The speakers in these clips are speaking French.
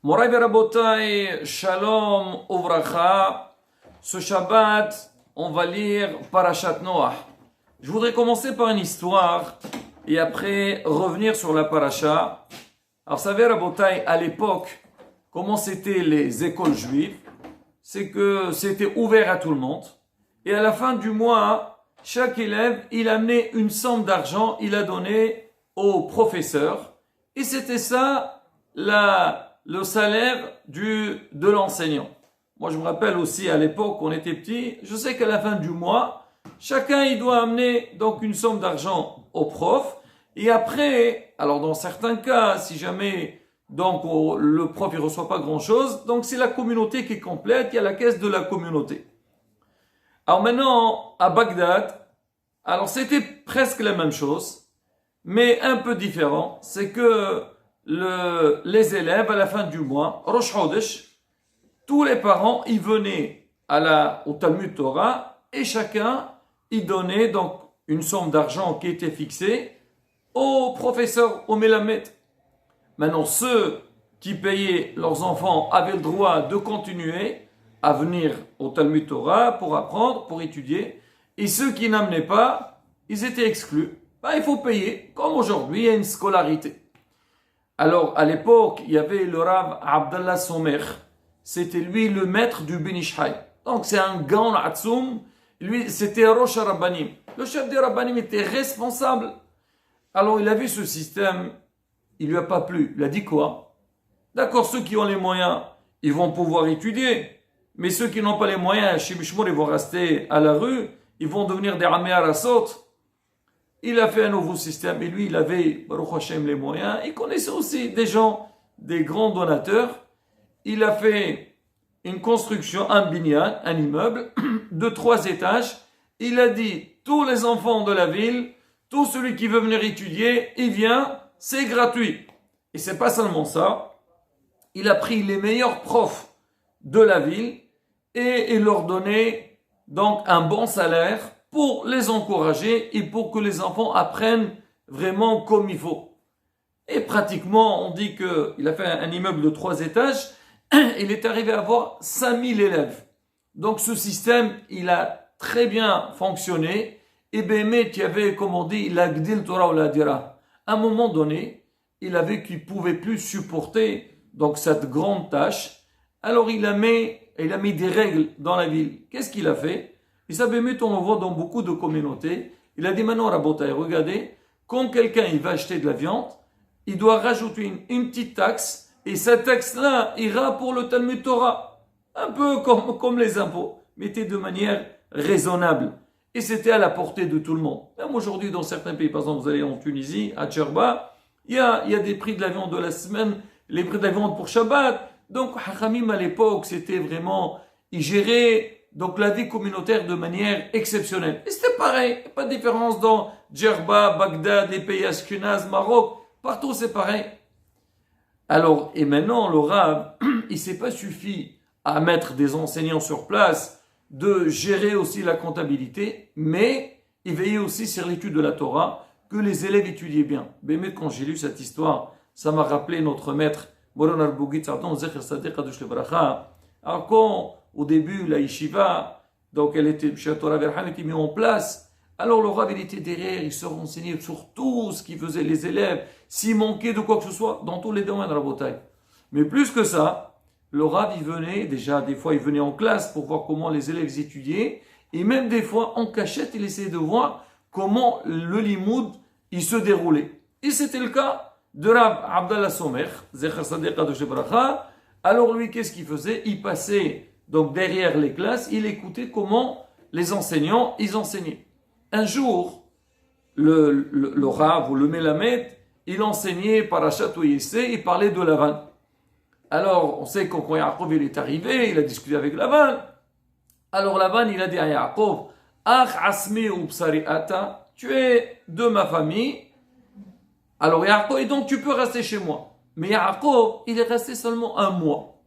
Moray Verabotai, Shalom Uvracha. Ce Shabbat, on va lire Parashat Noach. Je voudrais commencer par une histoire et après revenir sur la Parasha. Alors, vous savez, Rabotai, à l'époque, comment c'était les écoles juives? C'est que c'était ouvert à tout le monde. Et à la fin du mois, chaque élève, il amenait une somme d'argent, il a donné au professeur. Et c'était ça, le salaire de l'enseignant. Moi, je me rappelle aussi à l'époque, quand on était petit, je sais qu'à la fin du mois, chacun, il doit amener donc une somme d'argent au prof. Et après, alors dans certains cas, si jamais donc le prof il reçoit pas grand-chose, donc c'est la communauté qui est complète, il y a la caisse de la communauté. Alors maintenant, à Bagdad, alors c'était presque la même chose, mais un peu différent, c'est que les élèves, à la fin du mois, Rosh Chodesh, tous les parents, ils venaient au Talmud Torah et chacun, il donnait donc une somme d'argent qui était fixée au professeur, au Melamed. Maintenant, ceux qui payaient leurs enfants avaient le droit de continuer à venir au Talmud Torah pour apprendre, pour étudier. Et ceux qui n'amenaient pas, ils étaient exclus. Il faut payer. Comme aujourd'hui, il y a une scolarité. Alors, à l'époque, il y avait le Rav Abdallah Somer. C'était lui le maître du Ben Ish Chai. Donc, c'est un Gaon Atsoum. Lui, c'était Rosh Rabbanim. Le chef des Rabbanim était responsable. Alors, il a vu ce système. Il lui a pas plu. Il a dit quoi? D'accord, ceux qui ont les moyens, ils vont pouvoir étudier. Mais ceux qui n'ont pas les moyens, chez Mishmour, ils vont rester à la rue. Ils vont devenir des Ramé Arasot. Il a fait un nouveau système. Et lui, il avait, Baruch Hashem, les moyens. Il connaissait aussi des gens, des grands donateurs. Il a fait une construction, un binyan, un immeuble de 3 étages. Il a dit, tous les enfants de la ville, tout celui qui veut venir étudier, il vient, c'est gratuit. Et c'est pas seulement ça. Il a pris les meilleurs profs de la ville et il leur donnait donc un bon salaire pour les encourager et pour que les enfants apprennent vraiment comme il faut. Et pratiquement, on dit qu'il a fait un immeuble de 3 étages. Il est arrivé à avoir 5000 élèves. Donc ce système, il a très bien fonctionné. Et Béhémet, il y avait, comme on dit, la Gdil Torah ou la Dira. À un moment donné, il a vu qu'il ne pouvait plus supporter donc cette grande tâche. Alors il a mis des règles dans la ville. Qu'est-ce qu'il a fait? Et ça, Béhémet, on le voit dans beaucoup de communautés. Il a dit maintenant, Rabotai, regardez, quand quelqu'un il va acheter de la viande, il doit rajouter une petite taxe. Et cette taxe-là ira pour le Talmud Torah. Un peu comme les impôts. Mettez de manière raisonnable. Et c'était à la portée de tout le monde. Même aujourd'hui, dans certains pays, par exemple, vous allez en Tunisie, à Djerba, il y a des prix de la viande de la semaine, les prix de la viande pour Shabbat. Donc, Hachamim, à l'époque, c'était vraiment, ils géraient donc la vie communautaire de manière exceptionnelle. Et c'était pareil. Pas de différence dans Djerba, Bagdad, les pays Ashkenaz, Maroc. Partout, c'est pareil. Alors, et maintenant, le Rav, il s'est pas suffi à mettre des enseignants sur place, de gérer aussi la comptabilité, mais il veillait aussi sur l'étude de la Torah, que les élèves étudiaient bien. Mais quand j'ai lu cette histoire, ça m'a rappelé notre maître, Moron Arbougit, alors quand, au début, la yeshiva, donc elle était, chez la Torah Verham, était mise en place, alors le Rav, il était derrière, il se renseignait sur tout ce qu'ils faisaient les élèves, s'il manquait de quoi que ce soit, dans tous les domaines, Rabotai. Mais plus que ça, le Rav, il venait, déjà, des fois, il venait en classe pour voir comment les élèves étudiaient, et même des fois, en cachette, il essayait de voir comment le limoud, il se déroulait. Et c'était le cas de Rav Abdallah Somer, Zecher Sadiq Kadosh Bracha. Alors lui, qu'est-ce qu'il faisait? Il passait donc derrière les classes, il écoutait comment les enseignants, ils enseignaient. Un jour, le Rav ou le Melamed, il enseignait Parashat Yessé, il parlait de Lavan. Alors, on sait quand Yaakov il est arrivé, il a discuté avec Lavan. Alors Lavan, il a dit à Yaakov, Ach asmi ou psari ata, tu es de ma famille. Alors Yaakov, et donc tu peux rester chez moi. Mais Yaakov, il est resté seulement 1 mois.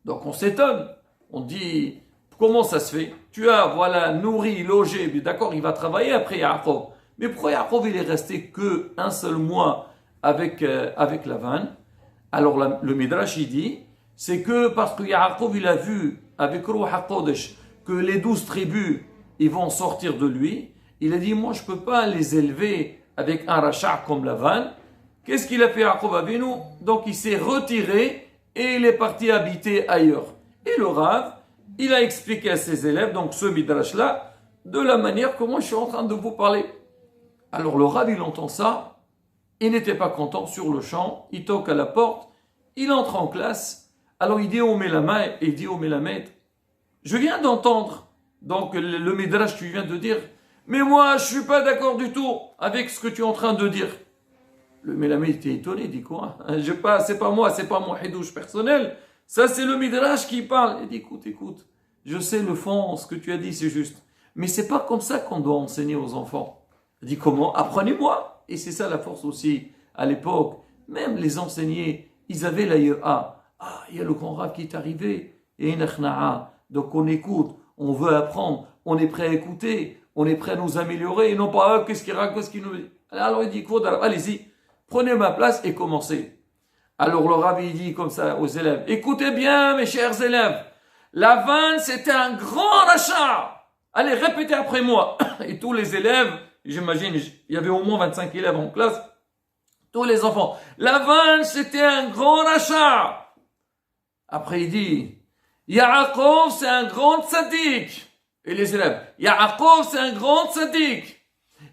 Donc on s'étonne. On dit, comment ça se fait? Tu as, voilà, nourri, logé, d'accord, il va travailler après Yaakov. Mais pourquoi Yaakov, il est resté que 1 seul mois avec Lavan? Alors le Midrash, il dit c'est que parce que Yaakov il a vu avec Ruh HaKodesh que les 12 tribus ils vont sortir de lui, il a dit moi je ne peux pas les élever avec un rachat comme Lavan. Qu'est-ce qu'il a fait Yaakov Avinu? Donc il s'est retiré et il est parti habiter ailleurs. Et le Rav, il a expliqué à ses élèves, donc ce midrash-là, de la manière comment je suis en train de vous parler. Alors le Rav, il entend ça, il n'était pas content sur le champ, il toque à la porte, il entre en classe, alors il dit au Mélamed, je viens d'entendre, donc le midrash que tu viens de dire, mais moi je ne suis pas d'accord du tout avec ce que tu es en train de dire. Le Mélamed était étonné, il dit quoi? C'est pas moi, c'est pas mon hidouche personnel, ça c'est le midrash qui parle. Il dit écoute, je sais le fond, ce que tu as dit c'est juste, mais c'est pas comme ça qu'on doit enseigner aux enfants. Il dit comment? Apprenez-moi. Et c'est ça la force aussi, à l'époque, même les enseignés, ils avaient la yéra. Ah, il y a le grand Rav qui est arrivé, et donc on écoute, on veut apprendre, on est prêt à écouter, on est prêt à nous améliorer, et non pas, qu'est-ce qu'il raconte, qu'est-ce qu'il nous dit. Alors il dit, allez-y, prenez ma place et commencez. Alors le Rav il dit comme ça aux élèves, écoutez bien mes chers élèves, Lavan c'était un grand rachat. Allez, répétez après moi. Et tous les élèves, j'imagine, il y avait au moins 25 élèves en classe, tous les enfants, Lavan c'était un grand rachat. Après il dit, Yaakov c'est un grand tzaddik. Et les élèves, Yaakov c'est un grand tzaddik.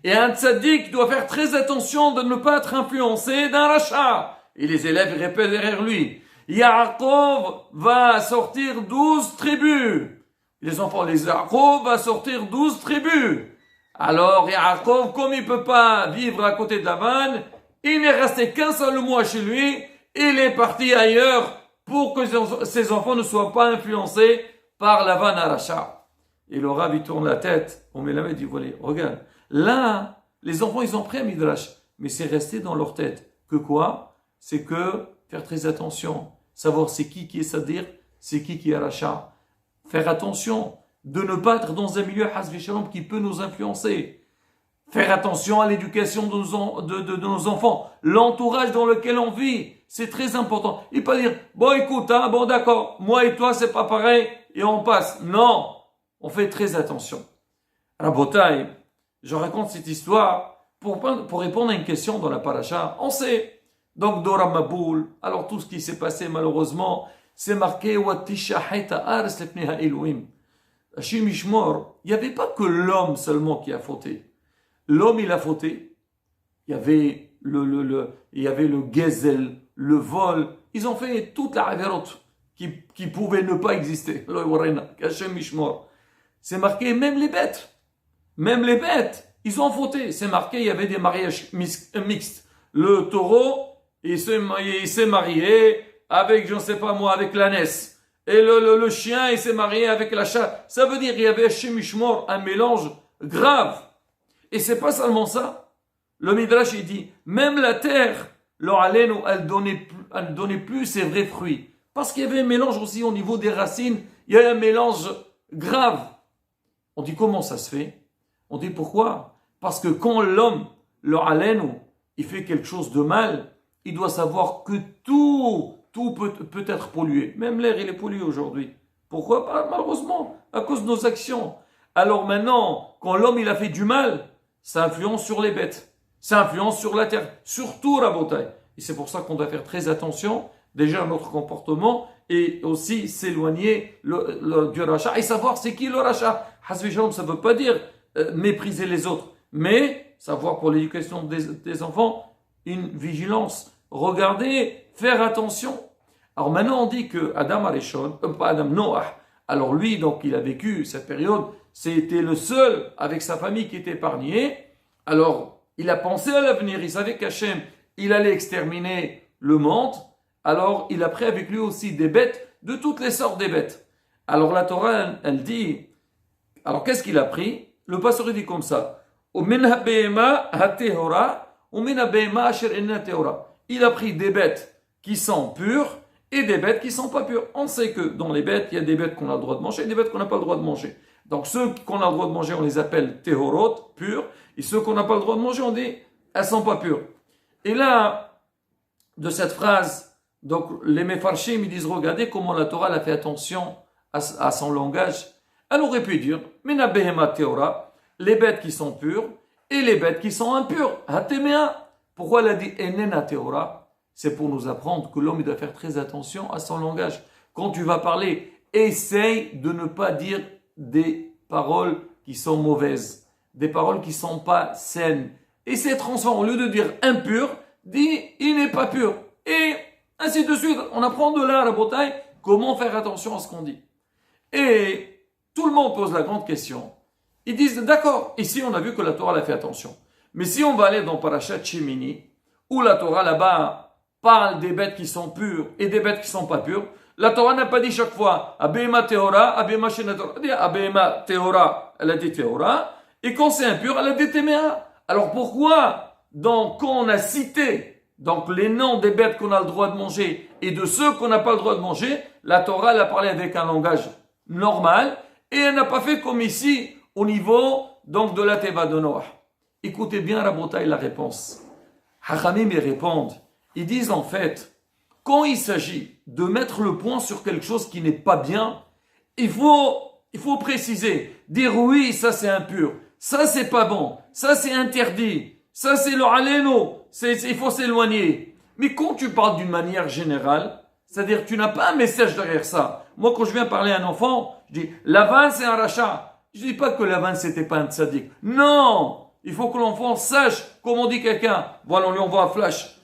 Et un tzaddik doit faire très attention de ne pas être influencé d'un rachat. Et les élèves répètent derrière lui. Yaakov va sortir 12 tribus. Les enfants, Yaakov va sortir 12 tribus. Alors Yaakov, comme il ne peut pas vivre à côté de Lavan, il n'est resté qu'un seul mois chez lui. Il est parti ailleurs pour que ses enfants ne soient pas influencés par Lavan à rachat. Et le Rav, il tourne la tête. On met la main, il dit, voilà, regarde. Là, les enfants, ils ont pris un midrash, mais c'est resté dans leur tête. Que quoi? C'est que faire très attention, savoir c'est qui est sadir, c'est qui est rachat. Faire attention de ne pas être dans un milieu hasbi shalom qui peut nous influencer. Faire attention à l'éducation de nos enfants, l'entourage dans lequel on vit, c'est très important. Et pas dire, bon écoute, bon d'accord, moi et toi c'est pas pareil, et on passe. Non, on fait très attention. Rabotai, je raconte cette histoire pour répondre à une question dans la paracha. On sait, donc Dora Maboul, alors tout ce qui s'est passé malheureusement, c'est marqué Hashim Ishmor, il n'y avait pas que l'homme seulement qui a fauté. L'homme il a fauté. Il y avait le gezel, le vol. Ils ont fait toute la avérote qui pouvait ne pas exister. Hashim Ishmor. C'est marqué même les bêtes. Même les bêtes, ils ont fauté. C'est marqué, il y avait des mariages mixtes. Le taureau, il s'est marié avec, je ne sais pas moi, avec l'ânesse. Et le chien, il s'est marié avec la chatte. Ça veut dire qu'il y avait chez Mishmor un mélange grave. Et c'est pas seulement ça. Le Midrash, il dit, même la terre, elle donnait plus ses vrais fruits. Parce qu'il y avait un mélange aussi au niveau des racines. Il y a un mélange grave. On dit, comment ça se fait? On dit pourquoi? Parce que quand l'homme, il fait quelque chose de mal, il doit savoir que tout peut être pollué. Même l'air, il est pollué aujourd'hui. Pourquoi? Malheureusement, à cause de nos actions. Alors maintenant, quand l'homme, il a fait du mal, ça influence sur les bêtes. Ça influence sur la terre. Surtout la bataille. Et c'est pour ça qu'on doit faire très attention, déjà à notre comportement, et aussi s'éloigner du rachat, et savoir c'est qui le rachat. Hasbi shalom, ça ne veut pas dire mépriser les autres, mais savoir pour l'éducation des enfants, une vigilance, regarder, faire attention. Alors maintenant on dit que Adam Arishon, pas Adam, Noah, alors lui donc il a vécu cette période, c'était le seul avec sa famille qui était épargné, alors il a pensé à l'avenir, il savait qu'Hachem, il allait exterminer le monde, alors il a pris avec lui aussi des bêtes, de toutes les sortes des bêtes. Alors la Torah, elle dit, alors qu'est-ce qu'il a pris? Le pasteur dit comme ça. Il a pris des bêtes qui sont pures et des bêtes qui ne sont pas pures. On sait que dans les bêtes, il y a des bêtes qu'on a le droit de manger et des bêtes qu'on n'a pas le droit de manger. Donc ceux qu'on a le droit de manger, on les appelle tehorot, purs. Et ceux qu'on n'a pas le droit de manger, on dit, elles ne sont pas pures. Et là, de cette phrase, Donc, les Mefarshim, ils disent, regardez comment la Torah a fait attention à son langage. Elle aurait pu dire, Mina behema teora, les bêtes qui sont pures et les bêtes qui sont impures. Hatemea. Pourquoi elle a dit enena teora? C'est pour nous apprendre que l'homme il doit faire très attention à son langage. Quand tu vas parler, essaye de ne pas dire des paroles qui sont mauvaises, des paroles qui ne sont pas saines. Essaye de transformer, au lieu de dire impur, dis il n'est pas pur. Et ainsi de suite. On apprend de là à la bataille comment faire attention à ce qu'on dit. Et tout le monde pose la grande question. Ils disent, d'accord, ici on a vu que la Torah a fait attention. Mais si on va aller dans Parashat Shemini, où la Torah là-bas parle des bêtes qui sont pures et des bêtes qui ne sont pas pures, la Torah n'a pas dit chaque fois, Abema Teora, Abema Shenatora. Elle a dit Abema Teora, elle a dit Teora, et quand c'est impur, elle a dit Temea. Alors pourquoi, quand on a cité donc les noms des bêtes qu'on a le droit de manger et de ceux qu'on n'a pas le droit de manger, la Torah elle a parlé avec un langage normal et elle n'a pas fait comme ici au niveau donc de la Teva de Noah. Écoutez bien Rabotaï la réponse. Hachamim y répondent. Ils disent en fait, quand il s'agit de mettre le point sur quelque chose qui n'est pas bien, il faut préciser, dire oui, ça c'est impur, ça c'est pas bon, ça c'est interdit, ça c'est le aléno, il faut s'éloigner. Mais quand tu parles d'une manière générale, c'est-à-dire que tu n'as pas un message derrière ça. Moi quand je viens parler à un enfant, je dis, Lavan c'est un rachat. Je dis pas que Lavan c'était pas un tzaddik. Non! Il faut que l'enfant sache comment on dit quelqu'un. Voilà, on lui envoie un flash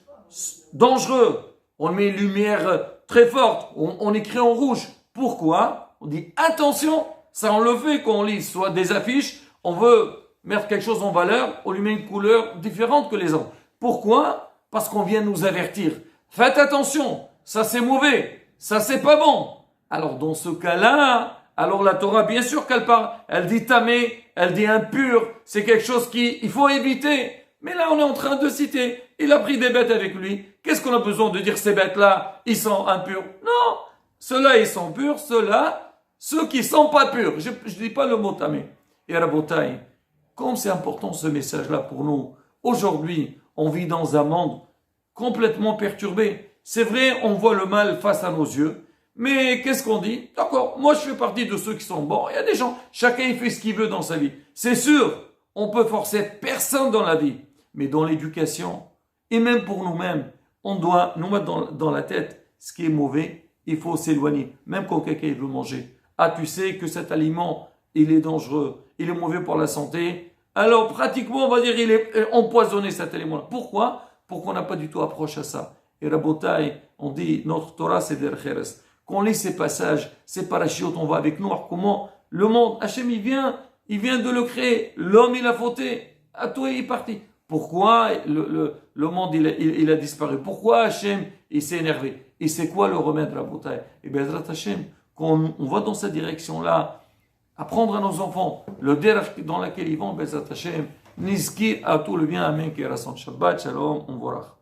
dangereux. On met une lumière très forte. On écrit en rouge. Pourquoi? On dit attention. Ça on le fait quand on lit soit des affiches. On veut mettre quelque chose en valeur. On lui met une couleur différente que les autres. Pourquoi? Parce qu'on vient nous avertir. Faites attention. Ça c'est mauvais. Ça c'est pas bon. Alors dans ce cas-là, alors la Torah, bien sûr qu'elle parle, elle dit tamé, elle dit impur, c'est quelque chose il faut éviter. Mais là, on est en train de citer, il a pris des bêtes avec lui. Qu'est-ce qu'on a besoin de dire ces bêtes-là, ils sont impurs? Non, ceux-là, ils sont purs, ceux-là, ceux qui sont pas purs. Je dis pas le mot tamé. Et Rabotaï, comme c'est important ce message-là pour nous, aujourd'hui, on vit dans un monde complètement perturbé. C'est vrai, on voit le mal face à nos yeux. Mais qu'est-ce qu'on dit? D'accord, moi je fais partie de ceux qui sont bons. Il y a des gens, chacun il fait ce qu'il veut dans sa vie. C'est sûr, on peut forcer personne dans la vie. Mais dans l'éducation, et même pour nous-mêmes, on doit nous mettre dans la tête ce qui est mauvais, il faut s'éloigner. Même quand quelqu'un veut manger. Ah, tu sais que cet aliment, il est dangereux, il est mauvais pour la santé. Alors pratiquement, on va dire, il est empoisonné cet aliment-là. Pourquoi? Pour qu'on n'a pas du tout approche à ça. Et Rabotaï, on dit, notre Torah c'est derrière. Qu'on lit ces passages, ces parachutes, on va avec nous, comment le monde, Hachem il vient de le créer, l'homme il a fauté, à toi il est parti. Pourquoi le monde il a disparu? Pourquoi Hachem il s'est énervé? Et c'est quoi le remède, Rabotaï? Et bien Hachem, quand on va dans cette direction-là, apprendre à nos enfants le derech dans lequel ils vont, Bezrat Hachem, Nizki à tout le bien, Amen, Kerason Shabbat, Shalom, on verra.